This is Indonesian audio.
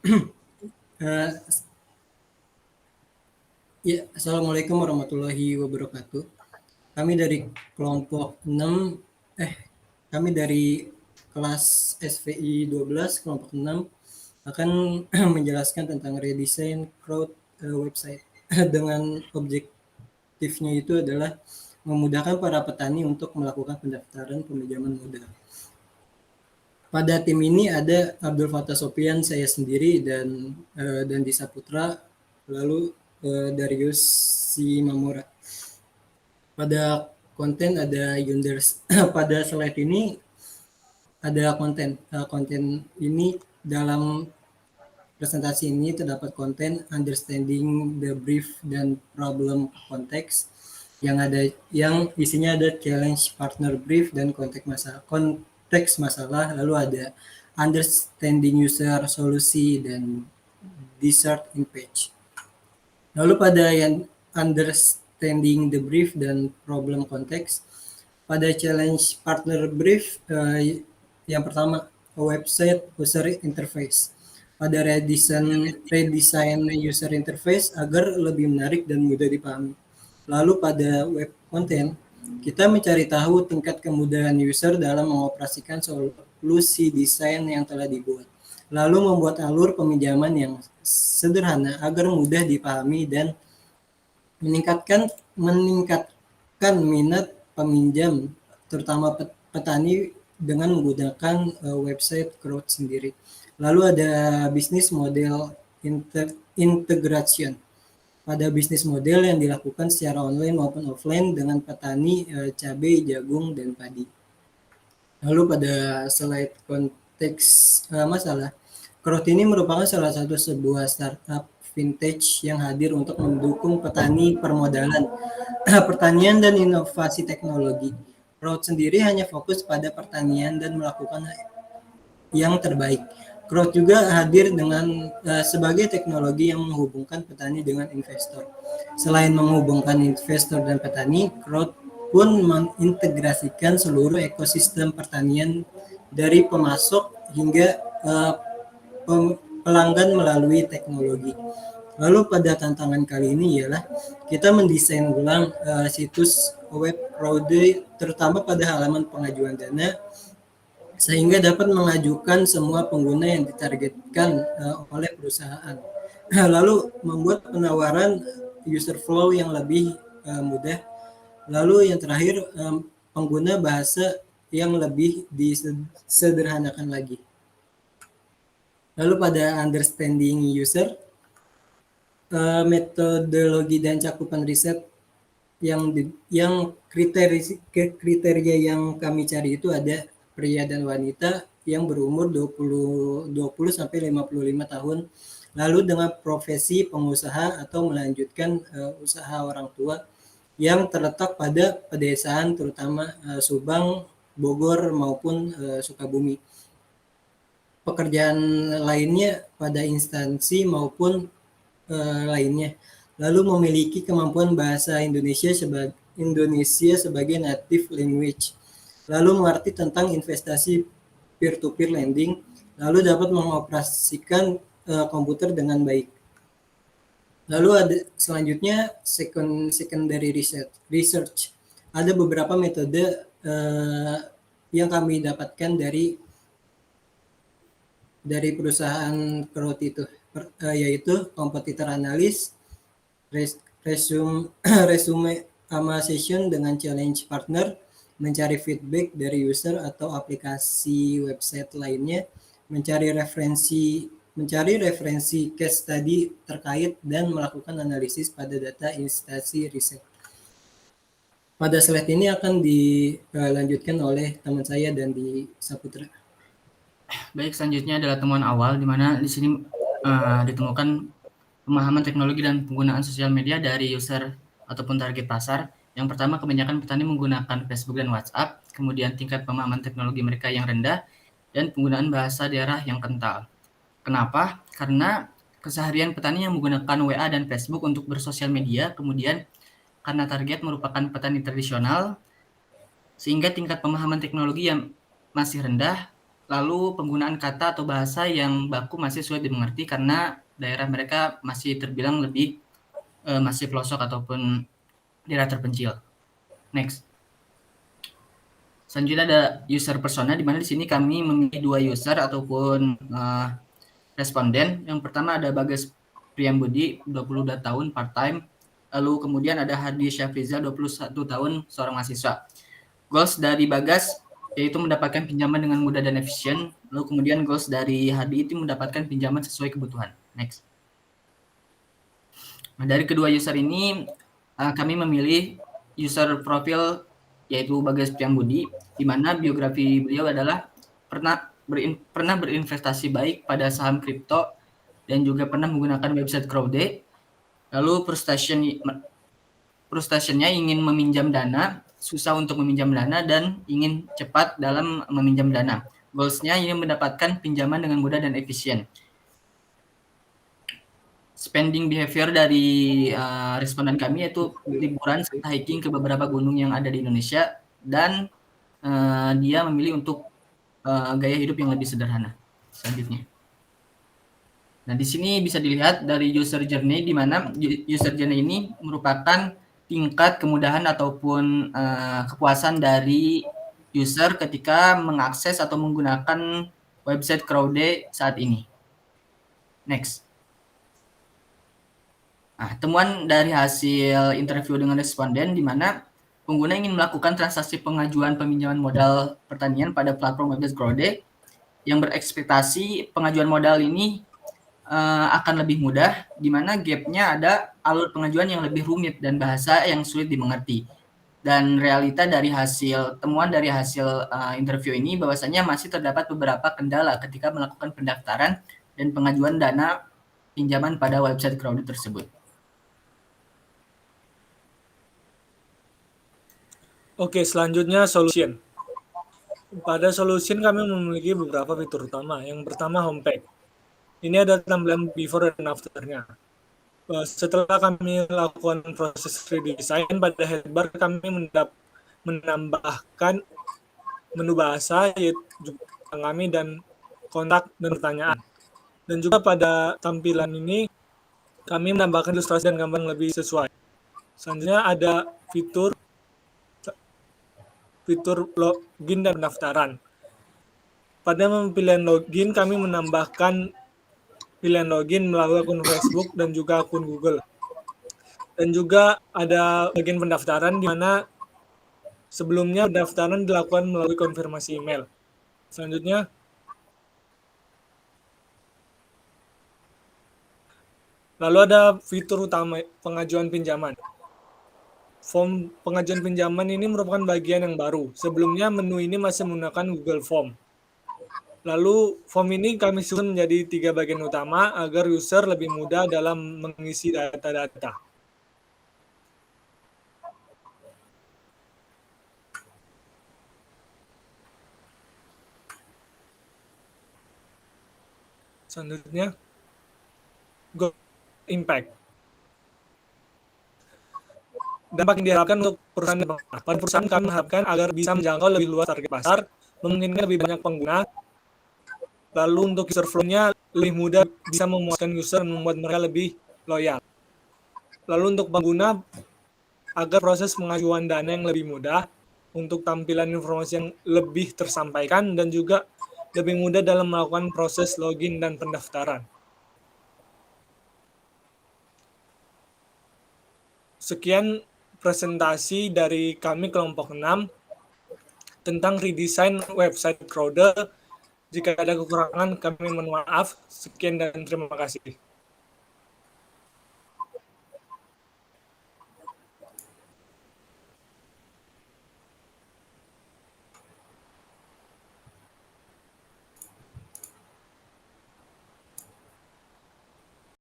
Eh, Ya, Assalamualaikum warahmatullahi wabarakatuh. Kami dari kelompok 6, kami dari kelas SVI 12, kelompok 6, akan menjelaskan tentang redesign crowd website dengan objektifnya itu adalah memudahkan para petani untuk melakukan pendaftaran peminjaman modal. Pada tim ini ada Abdul Fattah Sopian, saya sendiri, dan Disa Putra, lalu Darius Simamora. Pada konten ada Yunders. Pada slide ini ada konten ini dalam presentasi ini terdapat konten understanding the brief dan problem context yang isinya ada challenge partner brief dan konteks masalah, lalu ada understanding user solusi dan dessert in page. Lalu pada yang understanding the brief dan problem context, pada challenge partner brief yang pertama website user interface. Pada redesign user interface agar lebih menarik dan mudah dipahami. Lalu pada web content, kita mencari tahu tingkat kemudahan user dalam mengoperasikan solusi desain yang telah dibuat. Lalu membuat alur peminjaman yang sederhana agar mudah dipahami dan meningkatkan minat peminjam, terutama petani, dengan menggunakan website crowd sendiri. Lalu ada bisnis model integration. Pada bisnis model yang dilakukan secara online maupun offline dengan petani cabai, jagung, dan padi. Lalu pada slide konteks masalah, crowd ini merupakan salah satu sebuah startup vintage yang hadir untuk mendukung petani permodalan, pertanian, dan inovasi teknologi. Crowd sendiri hanya fokus pada pertanian dan melakukan yang terbaik. Crowd juga hadir dengan sebagai teknologi yang menghubungkan petani dengan investor. Selain menghubungkan investor dan petani, Crowd pun mengintegrasikan seluruh ekosistem pertanian dari pemasok hingga pelanggan melalui teknologi. Lalu pada tantangan kali ini ialah kita mendesain ulang situs web Crowd, terutama pada halaman pengajuan dana, sehingga dapat mengajukan semua pengguna yang ditargetkan oleh perusahaan. Lalu membuat penawaran user flow yang lebih mudah. Lalu yang terakhir, pengguna bahasa yang lebih disederhanakan lagi. Lalu pada understanding user, metodologi dan cakupan riset yang kriteria yang kami cari itu ada pria dan wanita yang berumur 20 sampai 55 tahun, lalu dengan profesi pengusaha atau melanjutkan usaha orang tua yang terletak pada pedesaan, terutama Subang, Bogor, maupun Sukabumi. Pekerjaan lainnya pada instansi maupun lainnya, lalu memiliki kemampuan bahasa Indonesia sebagai native language, lalu mengerti tentang investasi peer-to-peer lending, lalu dapat mengoperasikan komputer dengan baik. Lalu ada selanjutnya secondary research. Ada beberapa metode yang kami dapatkan dari perusahaan Crowd itu, yaitu competitor analysis, resume session dengan challenge partner, mencari feedback dari user atau aplikasi website lainnya, mencari referensi case study terkait, dan melakukan analisis pada data instansi riset. Pada slide ini akan dilanjutkan oleh teman saya dan di Saputra. Baik, selanjutnya adalah temuan awal, di mana di sini ditemukan pemahaman teknologi dan penggunaan sosial media dari user ataupun target pasar. Yang pertama, kebanyakan petani menggunakan Facebook dan WhatsApp, kemudian tingkat pemahaman teknologi mereka yang rendah, dan penggunaan bahasa daerah yang kental. Kenapa? Karena keseharian petani yang menggunakan WA dan Facebook untuk bersosial media, kemudian karena target merupakan petani tradisional, sehingga tingkat pemahaman teknologi yang masih rendah, lalu penggunaan kata atau bahasa yang baku masih sulit dimengerti karena daerah mereka masih terbilang lebih masih pelosok ataupun daerah terpencil. Next. Selanjutnya ada user persona, di mana di sini kami memilih 2 user ataupun responden. Yang pertama ada Bagas Priyambudi, 22 tahun, part-time. Lalu kemudian ada Hadi Syafriza, 21 tahun, seorang mahasiswa. Goals dari Bagas yaitu mendapatkan pinjaman dengan mudah dan efisien. Lalu kemudian goals dari Hadi itu mendapatkan pinjaman sesuai kebutuhan. Next. Nah, dari kedua user ini kami memilih user profil yaitu Bagas Priyambudi, di mana biografi beliau adalah pernah berinvestasi baik pada saham kripto dan juga pernah menggunakan website Crowde. Lalu frustasinya ingin meminjam dana, susah untuk meminjam dana, dan ingin cepat dalam meminjam dana. Goals-nya ingin mendapatkan pinjaman dengan mudah dan efisien. Spending behavior dari responden kami yaitu liburan serta hiking ke beberapa gunung yang ada di Indonesia, dan dia memilih untuk gaya hidup yang lebih sederhana. Selanjutnya. Nah, di sini bisa dilihat dari user journey, di mana user journey ini merupakan tingkat kemudahan ataupun kepuasan dari user ketika mengakses atau menggunakan website Crowde saat ini. Next. Nah, temuan dari hasil interview dengan responden, di mana pengguna ingin melakukan transaksi pengajuan peminjaman modal pertanian pada platform website Crowde yang berekspektasi pengajuan modal ini akan lebih mudah, di mana gap-nya ada alur pengajuan yang lebih rumit dan bahasa yang sulit dimengerti. Dan realita dari temuan dari hasil interview ini bahwasanya masih terdapat beberapa kendala ketika melakukan pendaftaran dan pengajuan dana pinjaman pada website Crowde tersebut. Oke, selanjutnya solution. Pada solution kami memiliki beberapa fitur utama. Yang pertama homepage. Ini ada tampilan before dan after-nya. Setelah kami lakukan proses redesign pada headbar, kami menambahkan menu bahasa yaitu kami dan kontak dan pertanyaan. Dan juga pada tampilan ini kami menambahkan ilustrasi dan gambar yang lebih sesuai. Selanjutnya ada fitur login dan pendaftaran. Pada pilihan login kami menambahkan pilihan login melalui akun Facebook dan juga akun Google. Dan juga ada bagian pendaftaran di mana sebelumnya pendaftaran dilakukan melalui konfirmasi email. Selanjutnya, lalu ada fitur utama pengajuan pinjaman. Form pengajuan pinjaman ini merupakan bagian yang baru. Sebelumnya menu ini masih menggunakan Google Form. Lalu form ini kami susun menjadi 3 bagian utama agar user lebih mudah dalam mengisi data-data. Selanjutnya, goal impact. Dampak yang diharapkan untuk perusahaan. Pada perusahaan kami mengharapkan agar bisa menjangkau lebih luas target pasar, memungkinkan lebih banyak pengguna. Lalu untuk user flow-nya lebih mudah, bisa memuaskan user dan membuat mereka lebih loyal. Lalu untuk pengguna, agar proses pengajuan dana yang lebih mudah, untuk tampilan informasi yang lebih tersampaikan, dan juga lebih mudah dalam melakukan proses login dan pendaftaran. Sekian presentasi dari kami kelompok 6 tentang redesign website Crowde. Jika ada kekurangan, kami mohon maaf. Sekian dan terima kasih.